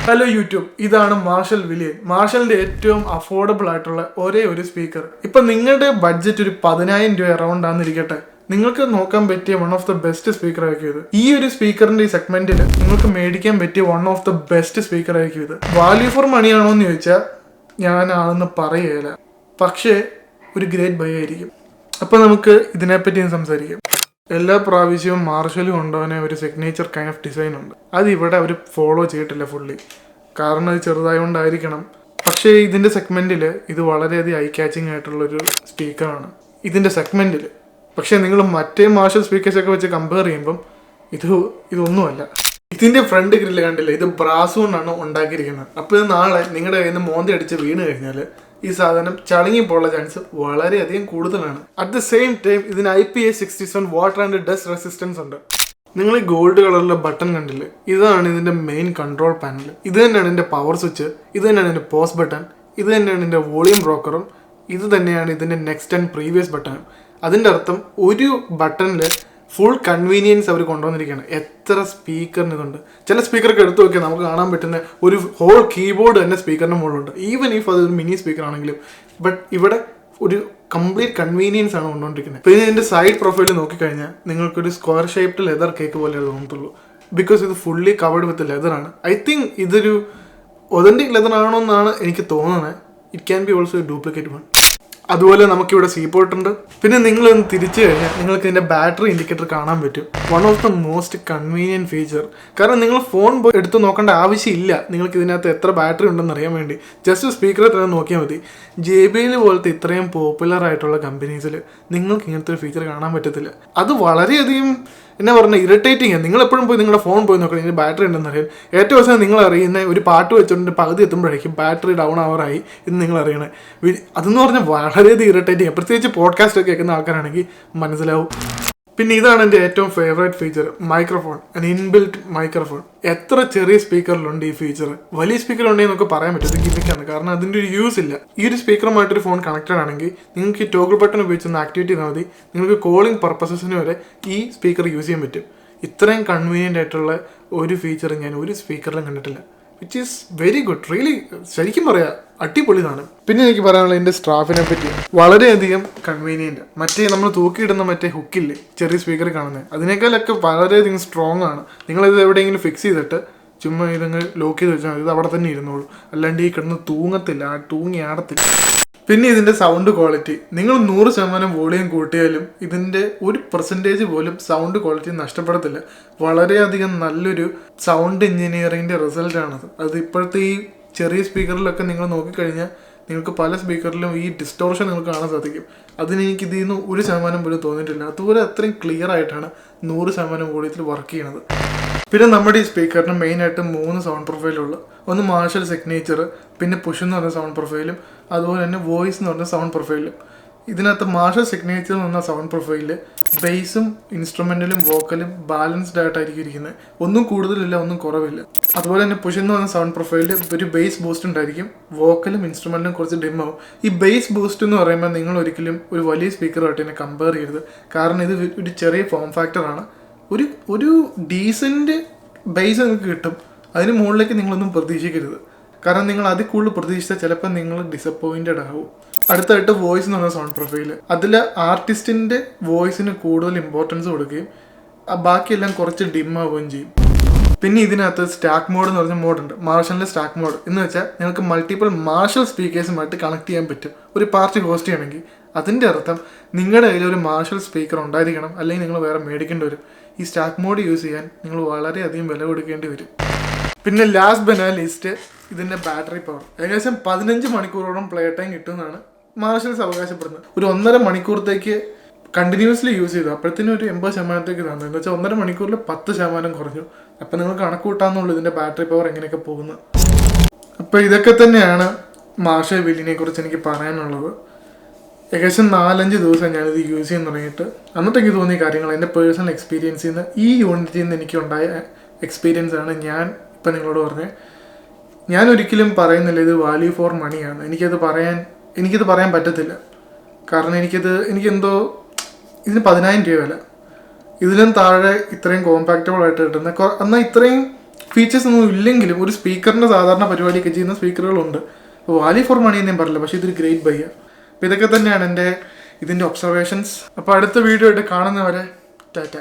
Hello YouTube, ഇതാണ് marshal Willian. മാർഷലിന്റെ ഏറ്റവും affordable ആയിട്ടുള്ള ഒരേ ഒരു സ്പീക്കർ. ഇപ്പൊ നിങ്ങളുടെ ബഡ്ജറ്റ് ഒരു 10,000 രൂപ അറൗണ്ട് ആണെന്നിരിക്കട്ടെ, നിങ്ങൾക്ക് നോക്കാൻ പറ്റിയ one of the best speaker ആയിരിക്കും ഇത്. ഈ ഒരു സ്പീക്കറിന്റെ ഈ സെഗ്മെന്റിൽ നിങ്ങൾക്ക് മേടിക്കാൻ പറ്റിയ one of the best speaker ആയിരിക്കും ഇത്. വാല്യൂ ഫോർ മണി ആണോ എന്ന് ചോദിച്ചാൽ ഞാനാണെന്ന് പറയുകയില്ല, പക്ഷേ ഒരു ഗ്രേറ്റ് ബൈ ആയിരിക്കും. അപ്പൊ നമുക്ക് ഇതിനെപ്പറ്റി സംസാരിക്കാം. എല്ലാ പ്രാവശ്യവും മാർഷൽ കൊണ്ടുപോകാൻ ഒരു സിഗ്നേച്ചർ കൈൻഡ് ഓഫ് ഡിസൈൻ ഉണ്ട്. അത് ഇവിടെ അവർ ഫോളോ ചെയ്തിട്ടില്ല ഫുള്ളി, കാരണം അത് ചെറുതായതുകൊണ്ടായിരിക്കണം. പക്ഷേ ഇതിൻ്റെ സെഗ്മെൻറ്റിൽ ഇത് വളരെയധികം ഐ ക്യാച്ചിങ് ആയിട്ടുള്ളൊരു സ്പീക്കറാണ് ഇതിൻ്റെ സെഗ്മെൻറ്റിൽ. പക്ഷേ നിങ്ങൾ മറ്റേ മാർഷൽ സ്പീക്കേഴ്സൊക്കെ വെച്ച് കമ്പയർ ചെയ്യുമ്പം ഇതൊന്നുമല്ല. ഇതിൻ്റെ ഫ്രണ്ട് ഗ്രില്ല് കണ്ടില്ല, ഇത് ബ്രാസ് കൊണ്ടാണ് ഉണ്ടാക്കിയിരിക്കുന്നത്. അപ്പോൾ ഇത് നാളെ നിങ്ങളുടെ കയ്യിൽ നിന്ന് മോന്തി അടിച്ച് വീണ് കഴിഞ്ഞാൽ ഈ സാധനം ചളുങ്ങിപ്പോള്ള ചാൻസ് വളരെയധികം കൂടുതലാണ്. അറ്റ് ദ സെയിം ടൈം ഇതിന് IP67 water and dust resistance ഉണ്ട്. നിങ്ങൾ ഈ ഗോൾഡ് കളറിലെ ബട്ടൺ കണ്ടില്ലേ, ഇതാണ് ഇതിൻ്റെ മെയിൻ കൺട്രോൾ പാനൽ. ഇത് തന്നെയാണ് ഇതിൻ്റെ പവർ സ്വിച്ച്, ഇത് തന്നെയാണ് ഇതിൻ്റെ പോസ് ബട്ടൺ, ഇത് തന്നെയാണ് ഇതിൻ്റെ വോളിയം ബ്രോക്കറും, ഇത് തന്നെയാണ് ഇതിൻ്റെ നെക്സ്റ്റ് ആൻഡ് പ്രീവിയസ് ബട്ടണും. അതിൻ്റെ അർത്ഥം ഒരു ബട്ടണിൽ ഫുൾ കൺവീനിയൻസ് അവർ കൊണ്ടുവന്നിരിക്കുകയാണ്. എത്ര സ്പീക്കറിന് ഇതുണ്ട്. ചില സ്പീക്കറൊക്കെ എടുത്തു നോക്കിയാൽ നമുക്ക് കാണാൻ പറ്റുന്ന ഒരു ഹോൾ കീബോർഡ് തന്നെ സ്പീക്കറിൻ്റെ മുകളിലുണ്ട്, ഈവൻ ഇഫ് അതൊരു മിനി സ്പീക്കർ ആണെങ്കിലും. ബട്ട് ഇവിടെ ഒരു കംപ്ലീറ്റ് കൺവീനിയൻസ് ആണ് കൊണ്ടുകൊണ്ടിരിക്കുന്നത്. പിന്നെ ഇതിൻ്റെ സൈഡ് പ്രൊഫൈൽ നോക്കിക്കഴിഞ്ഞാൽ നിങ്ങൾക്കൊരു സ്ക്വയർ ഷേപ്ഡ് ലെതർ കേക്ക് പോലെ തോന്നത്തുള്ളൂ, ബിക്കോസ് ഇത് ഫുള്ളി കവേർഡ് വിത്ത് ലെതറാണ്. ഐ തിങ്ക് ഇതൊരു ഒതൻറ്റിക് ലെതർ ആണോ എന്നാണ് എനിക്ക് തോന്നുന്നത്. It can be also duplicate one. അതുപോലെ നമുക്കിവിടെ സീപോർട്ട് ഉണ്ട്. പിന്നെ നിങ്ങളൊന്ന് തിരിച്ചു കഴിഞ്ഞാൽ നിങ്ങൾക്ക് ഇതിൻ്റെ ബാറ്ററി ഇൻഡിക്കേറ്റർ കാണാൻ പറ്റും. One of the most convenient feature. കാരണം നിങ്ങൾ ഫോൺ പോയി എടുത്ത് നോക്കേണ്ട ആവശ്യമില്ല നിങ്ങൾക്ക് ഇതിനകത്ത് എത്ര ബാറ്ററി ഉണ്ടെന്ന് അറിയാൻ വേണ്ടി. ജസ്റ്റ് സ്പീക്കറിൽ തന്നെ നോക്കിയാൽ മതി. JBL പോലത്തെ ഇത്രയും പോപ്പുലർ ആയിട്ടുള്ള കമ്പനീസിൽ നിങ്ങൾക്ക് ഇങ്ങനത്തെ ഒരു ഫീച്ചർ കാണാൻ പറ്റത്തില്ല. അത് വളരെയധികം എന്നാ പറഞ്ഞാൽ ഇറിറ്റേറ്റിംഗ്. നിങ്ങൾ എപ്പോഴും പോയി നിങ്ങളുടെ ഫോൺ പോയി നോക്കണം ഇതിന് ബാറ്ററി ഉണ്ടെന്ന് അറിയാൻ. ഏറ്റവും അവസാനം നിങ്ങൾ അറിയുന്ന ഒരു പാട്ട് വെച്ചുകൊണ്ട് പകുതി എത്തുമ്പോഴേക്കും ബാറ്ററി ഡൗൺ ആവറായി എന്ന് നിങ്ങൾ അറിയണേ. അതെന്ന് പറഞ്ഞാൽ വളരെയധികം ഇറിറ്റേറ്റിംഗ്. പ്രത്യേകിച്ച് പോഡ്കാസ്റ്റ് ഒക്കെ കേൾക്കുന്ന ആൾക്കാരാണെങ്കിൽ മനസ്സിലാവും. പിന്നെ ഇതാണ് എൻ്റെ ഏറ്റവും favourite feature, microphone. Inbuilt microphone. എത്ര ചെറിയ സ്പീക്കറിലുണ്ട് ഈ ഫീച്ചർ. വലിയ സ്പീക്കറുണ്ടെങ്കിൽ നമുക്ക് പറയാൻ പറ്റും ഗിമിക്കാണ്, കാരണം അതിൻ്റെ ഒരു യൂസ് ഇല്ല. ഈ ഒരു സ്പീക്കറുമായിട്ടൊരു ഫോൺ കണക്റ്റഡ് ആണെങ്കിൽ നിങ്ങൾക്ക് ഈ ടോഗിൾ ബട്ടൺ ഉപയോഗിച്ചൊന്ന് ആക്ടിവേറ്റ് ചെയ്താൽ മതി. നിങ്ങൾക്ക് കോളിംഗ് പർപ്പസസിന് വരെ ഈ സ്പീക്കർ യൂസ് ചെയ്യാൻ പറ്റും. ഇത്രയും കൺവീനിയൻ്റ് ആയിട്ടുള്ള ഒരു ഫീച്ചർ ഞാൻ ഒരു സ്പീക്കറിലും കണ്ടിട്ടില്ല, which is very good. Really ശരിക്കും പറയാം, അടിപൊളിതാണ്. പിന്നെ എനിക്ക് പറയാനുള്ളത് എൻ്റെ സ്ട്രാഫിനെ പറ്റി. വളരെയധികം കൺവീനിയൻറ്റ്. മറ്റേ നമ്മൾ തൂക്കിയിടുന്ന മറ്റേ ഹുക്കില്ലേ ചെറിയ സ്പീക്കർ കാണുന്നത്, അതിനേക്കാളൊക്കെ വളരെയധികം സ്ട്രോങ് ആണ്. നിങ്ങളിത് എവിടെയെങ്കിലും ഫിക്സ് ചെയ്തിട്ട് ചുമ്മാ ഇതങ്ങ് ലോക്ക് ചെയ്ത് വെച്ചാൽ ഇത് അവിടെ തന്നെ ഇരുന്നോളൂ. അല്ലാണ്ട് ഈ കിടന്ന് തൂങ്ങത്തില്ല, തൂങ്ങി ആടത്തില്ല. പിന്നെ ഇതിൻ്റെ സൗണ്ട് ക്വാളിറ്റി. നിങ്ങൾ 100% വോളിയം കൂട്ടിയാലും ഇതിൻ്റെ 1% പോലും സൗണ്ട് ക്വാളിറ്റി നഷ്ടപ്പെടത്തില്ല. വളരെയധികം നല്ലൊരു സൗണ്ട് എഞ്ചിനീയറിങ്ങിൻ്റെ റിസൾട്ടാണത്. അത് ഇപ്പോഴത്തെ ഈ ചെറിയ സ്പീക്കറിലൊക്കെ നിങ്ങൾ നോക്കിക്കഴിഞ്ഞാൽ നിങ്ങൾക്ക് പല സ്പീക്കറിലും ഈ ഡിസ്റ്റോർഷൻ നിങ്ങൾക്ക് കാണാൻ സാധിക്കും. അതിന് എനിക്ക് ഇതിൽ നിന്ന് 1% പോലും തോന്നിയിട്ടില്ല. അതുപോലെ അത്രയും ക്ലിയർ ആയിട്ടാണ് 100% വോളിയത്തിൽ വർക്ക് ചെയ്യണത്. പിന്നെ നമ്മുടെ ഈ സ്പീക്കറിന് മെയിനായിട്ട് 3 സൗണ്ട് പ്രൊഫൈലുള്ളൂ. ഒന്ന് മാർഷൽ സിഗ്നേച്ചർ, പിന്നെ പുഷ് എന്ന് പറഞ്ഞ സൗണ്ട് പ്രൊഫൈലും, അതുപോലെ തന്നെ വോയിസ് എന്ന് പറഞ്ഞ സൗണ്ട് പ്രൊഫൈലും. ഇതിനകത്ത് മാർഷൽ സിഗ്നേച്ചർ എന്ന് പറഞ്ഞ സൗണ്ട് പ്രൊഫൈലിൽ ബേസും ഇൻസ്ട്രുമെൻ്റലും വോക്കലും ബാലൻസ്ഡ് ആയിട്ടായിരിക്കും ഇരിക്കുന്നത്. ഒന്നും കൂടുതലില്ല, ഒന്നും കുറവില്ല. അതുപോലെ തന്നെ പുഷ് എന്ന് പറഞ്ഞ സൗണ്ട് പ്രൊഫൈലിൽ ഒരു ബേസ് ബൂസ്റ്റ് ഉണ്ടായിരിക്കും, വോക്കലും ഇൻസ്ട്രുമെൻറ്റിലും കുറച്ച് ഡിം ആവും. ഈ ബേസ് ബൂസ്റ്റ് എന്ന് പറയുമ്പോൾ നിങ്ങൾ ഒരിക്കലും ഒരു വലിയ സ്പീക്കറുമായിട്ട് ഇതിനെ കമ്പയർ ചെയ്യരുത്, കാരണം ഇത് ഒരു ചെറിയ ഫോം ഫാക്ടറാണ്. ഒരു ഡീസൻറ്റ് ബേസ് നിങ്ങൾക്ക് കിട്ടും. അതിന് മുകളിലേക്ക് നിങ്ങളൊന്നും പ്രതീക്ഷിക്കരുത്, കാരണം നിങ്ങൾ അതിൽ കൂടുതൽ പ്രതീക്ഷിച്ചാൽ ചിലപ്പോൾ നിങ്ങൾ ഡിസപ്പോയിൻറ്റഡ് ആവും. അടുത്തായിട്ട് വോയിസ് എന്ന് പറഞ്ഞ സൗണ്ട് പ്രൊഫൈൽ. അതിൽ ആർട്ടിസ്റ്റിൻ്റെ വോയിസിന് കൂടുതൽ ഇമ്പോർട്ടൻസ് കൊടുക്കുകയും ബാക്കിയെല്ലാം കുറച്ച് ഡിം ആവുകയും ചെയ്യും. പിന്നെ ഇതിനകത്ത് സ്റ്റാക്ക് മോഡ് എന്ന് പറഞ്ഞ മോഡുണ്ട്, മാർഷലിൻ്റെ സ്റ്റാക്ക് മോഡ്. എന്ന് വെച്ചാൽ നിങ്ങൾക്ക് മൾട്ടിപ്പിൾ മാർഷൽ സ്പീക്കേഴ്സുമായിട്ട് കണക്ട് ചെയ്യാൻ പറ്റും ഒരു പാർട്ടി ഹോസ്റ്റ് ചെയ്യണമെങ്കിൽ. അതിൻ്റെ അർത്ഥം നിങ്ങളുടെ കയ്യിൽ ഒരു മാർഷൽ സ്പീക്കർ ഉണ്ടായിരിക്കണം, അല്ലെങ്കിൽ നിങ്ങൾ വേറെ മേടിക്കേണ്ടി വരും. ഈ സ്റ്റാക്ക് മോഡ് യൂസ് ചെയ്യാൻ നിങ്ങൾ വളരെയധികം വില കൊടുക്കേണ്ടി വരും. പിന്നെ ലാസ്റ്റ് ബട്ട് നോട്ട് ലീസ്റ്റ് ഇതിൻ്റെ ബാറ്ററി പവർ. ഏകദേശം 15 മണിക്കൂറോളം പ്ലേ ടൈം കിട്ടുമെന്നാണ് മാർഷൽസ് അവകാശപ്പെടുന്നത്. ഒരു 1.5 മണിക്കൂറത്തേക്ക് കണ്ടിന്യൂസ്ലി യൂസ് ചെയ്തു, അപ്പോഴത്തേനും ഒരു 80% തന്നു. എന്ന് വെച്ചാൽ 1.5 മണിക്കൂറിൽ 10% കുറഞ്ഞു. അപ്പം നിങ്ങൾ കണക്ക് കൂട്ടാന്നുള്ളൂ ഇതിൻ്റെ ബാറ്ററി പവർ എങ്ങനെയൊക്കെ പോകുന്നത്. അപ്പോൾ ഇതൊക്കെ തന്നെയാണ് മാർഷൽ വില്യനെ കുറിച്ച് എനിക്ക് പറയാനുള്ളത്. ഏകദേശം 4-5 ദിവസം ഞാനിത് യൂസ് ചെയ്യാൻ തുടങ്ങിയിട്ട് എന്നിട്ട് എനിക്ക് തോന്നിയ കാര്യങ്ങൾ എൻ്റെ പേഴ്സണൽ എക്സ്പീരിയൻസിൽ നിന്ന്, ഈ യൂണിറ്റിൽ നിന്ന് എനിക്കുണ്ടായ എക്സ്പീരിയൻസാണ് ഞാൻ ഇപ്പം നിങ്ങളോട് പറഞ്ഞത്. ഞാൻ ഒരിക്കലും പറയുന്നില്ല ഇത് വാല്യൂ ഫോർ മണിയാണ്. എനിക്കത് പറയാൻ പറ്റത്തില്ല, കാരണം എനിക്കെന്തോ ഇതിന് 10,000 രൂപ വില. ഇതിലും താഴെ ഇത്രയും കോമ്പാക്റ്റബിൾ ആയിട്ട് കിട്ടുന്ന, എന്നാൽ ഇത്രയും ഫീച്ചേഴ്സ് ഒന്നും ഇല്ലെങ്കിലും ഒരു സ്പീക്കറിൻ്റെ സാധാരണ പരിപാടിയൊക്കെ ചെയ്യുന്ന സ്പീക്കറുകളുണ്ട്. അപ്പോൾ വാല്യൂ ഫോർ മണി എന്നേ പറയില്ല, പക്ഷേ ഇതൊരു ഗ്രേറ്റ് ബൈയാണ്. അപ്പോൾ ഇതൊക്കെ തന്നെയാണ് ഇതിൻ്റെ ഒബ്സർവേഷൻസ്. അപ്പോൾ അടുത്ത വീഡിയോ ആയിട്ട് കാണുന്നവരെ ടാറ്റ.